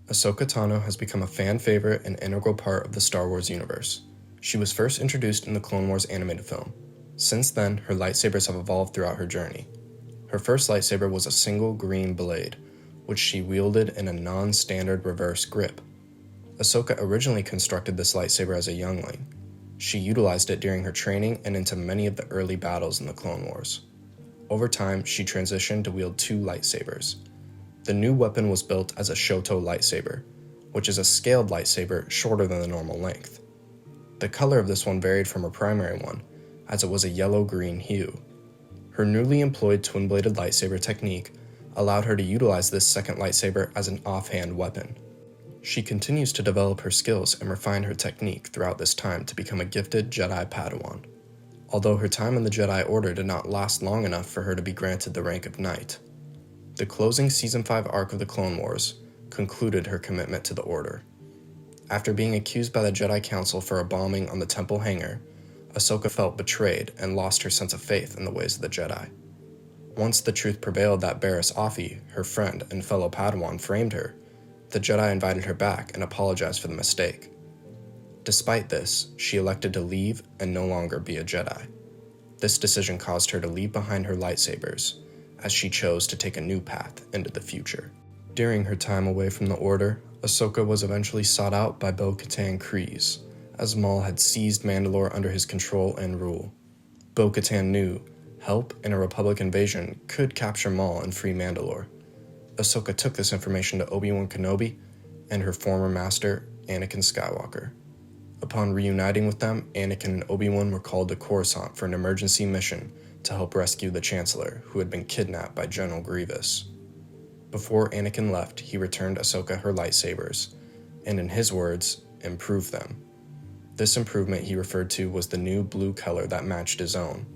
Ahsoka Tano has become a fan favorite and integral part of the Star Wars universe. She was first introduced in the Clone Wars animated film. Since then, her lightsabers have evolved throughout her journey. Her first lightsaber was a single green blade, which she wielded in a non-standard reverse grip. Ahsoka originally constructed this lightsaber as a youngling. She utilized it during her training and into many of the early battles in the Clone Wars. Over time, she transitioned to wield two lightsabers. The new weapon was built as a Shoto lightsaber, which is a scaled lightsaber shorter than the normal length. The color of this one varied from her primary one, as it was a yellow-green hue. Her newly employed twin-bladed lightsaber technique allowed her to utilize this second lightsaber as an offhand weapon. She continues to develop her skills and refine her technique throughout this time to become a gifted Jedi Padawan, although her time in the Jedi Order did not last long enough for her to be granted the rank of Knight. The closing Season 5 arc of the Clone Wars concluded her commitment to the Order. After being accused by the Jedi Council for a bombing on the Temple hangar, Ahsoka felt betrayed and lost her sense of faith in the ways of the Jedi. Once the truth prevailed that Barriss Offee, her friend and fellow Padawan, framed her, the Jedi invited her back and apologized for the mistake. Despite this, she elected to leave and no longer be a Jedi. This decision caused her to leave behind her lightsabers, as she chose to take a new path into the future. During her time away from the Order, Ahsoka was eventually sought out by Bo-Katan Kryze, as Maul had seized Mandalore under his control and rule. Bo-Katan knew help in a Republic invasion could capture Maul and free Mandalore. Ahsoka took this information to Obi-Wan Kenobi and her former master, Anakin Skywalker. Upon reuniting with them, Anakin and Obi-Wan were called to Coruscant for an emergency mission to help rescue the Chancellor, who had been kidnapped by General Grievous. Before Anakin left, he returned Ahsoka her lightsabers, and in his words, improved them. This improvement he referred to was the new blue color that matched his own.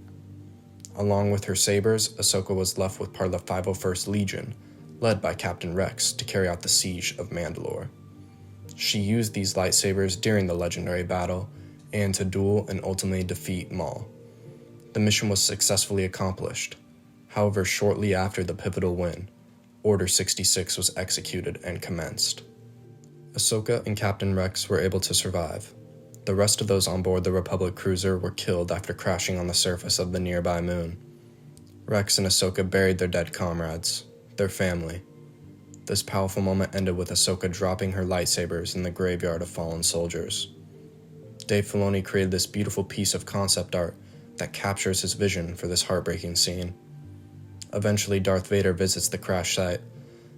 Along with her sabers, Ahsoka was left with part of the 501st Legion, led by Captain Rex, to carry out the siege of Mandalore. She used these lightsabers during the legendary battle, and to duel and ultimately defeat Maul. The mission was successfully accomplished. However, shortly after the pivotal win, Order 66 was executed and commenced. Ahsoka and Captain Rex were able to survive. The rest of those on board the Republic cruiser were killed after crashing on the surface of the nearby moon. Rex and Ahsoka buried their dead comrades, their family. This powerful moment ended with Ahsoka dropping her lightsabers in the graveyard of fallen soldiers. Dave Filoni created this beautiful piece of concept art that captures his vision for this heartbreaking scene. Eventually, Darth Vader visits the crash site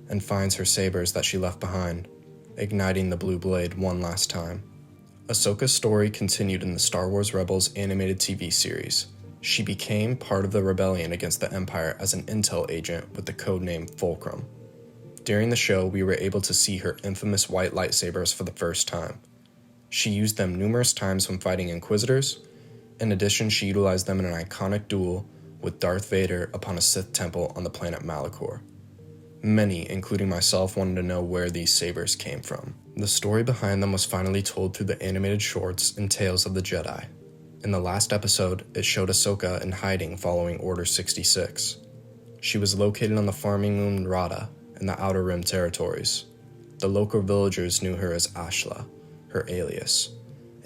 and finds her sabers that she left behind, igniting the blue blade one last time. Ahsoka's story continued in the Star Wars Rebels animated TV series. She became part of the rebellion against the Empire as an intel agent with the codename Fulcrum. During the show, we were able to see her infamous white lightsabers for the first time. She used them numerous times when fighting Inquisitors. In addition, she utilized them in an iconic duel with Darth Vader upon a Sith temple on the planet Malachor. Many, including myself, wanted to know where these sabers came from. The story behind them was finally told through the animated shorts and Tales of the Jedi. In the last episode, it showed Ahsoka in hiding following Order 66. She was located on the farming moon Rada in the Outer Rim territories. The local villagers knew her as Ashla, her alias.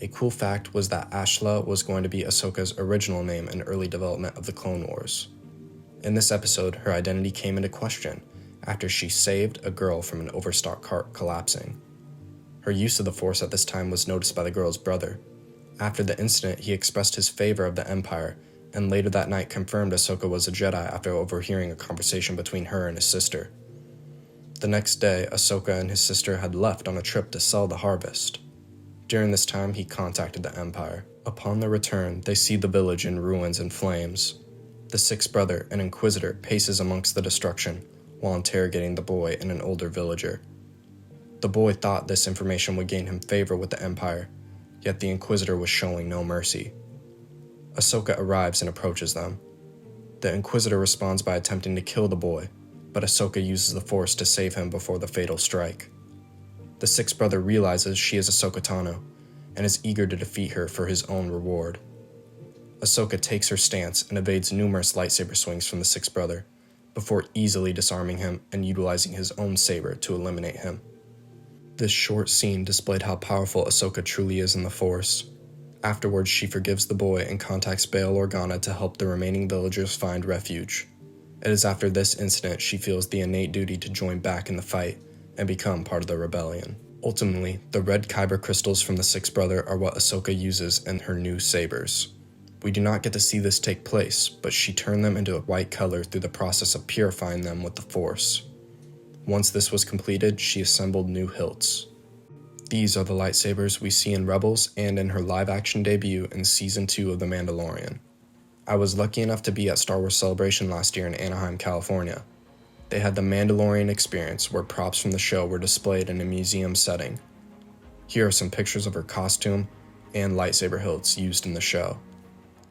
A cool fact was that Ashla was going to be Ahsoka's original name in early development of the Clone Wars. In this episode, her identity came into question after she saved a girl from an overstocked cart collapsing. Her use of the Force at this time was noticed by the girl's brother. After the incident, he expressed his favor of the Empire, and later that night confirmed Ahsoka was a Jedi after overhearing a conversation between her and his sister. The next day, Ahsoka and his sister had left on a trip to sell the harvest. During this time, he contacted the Empire. Upon their return, they see the village in ruins and flames. The sixth brother, an Inquisitor, paces amongst the destruction while interrogating the boy and an older villager. The boy thought this information would gain him favor with the Empire, yet the Inquisitor was showing no mercy. Ahsoka arrives and approaches them. The Inquisitor responds by attempting to kill the boy, but Ahsoka uses the Force to save him before the fatal strike. The sixth brother realizes she is Ahsoka Tano, and is eager to defeat her for his own reward. Ahsoka takes her stance and evades numerous lightsaber swings from the sixth brother, before easily disarming him and utilizing his own saber to eliminate him. This short scene displayed how powerful Ahsoka truly is in the Force. Afterwards, she forgives the boy and contacts Bail Organa to help the remaining villagers find refuge. It is after this incident she feels the innate duty to join back in the fight and become part of the rebellion. Ultimately, the red kyber crystals from the Sixth Brother are what Ahsoka uses in her new sabers. We do not get to see this take place, but she turned them into a white color through the process of purifying them with the Force. Once this was completed, she assembled new hilts. These are the lightsabers we see in Rebels and in her live-action debut in Season 2 of The Mandalorian. I was lucky enough to be at Star Wars Celebration last year in Anaheim, California. They had the Mandalorian experience where props from the show were displayed in a museum setting. Here are some pictures of her costume and lightsaber hilts used in the show.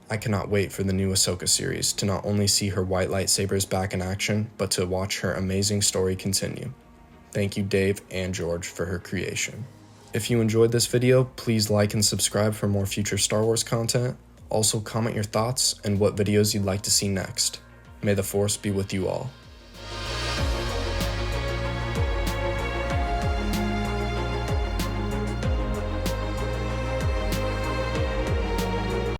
I cannot wait for the new Ahsoka series to not only see her white lightsabers back in action, but to watch her amazing story continue. Thank you Dave and George for her creation. If you enjoyed this video, please like and subscribe for more future Star Wars content. Also comment your thoughts and what videos you'd like to see next. May the Force be with you all.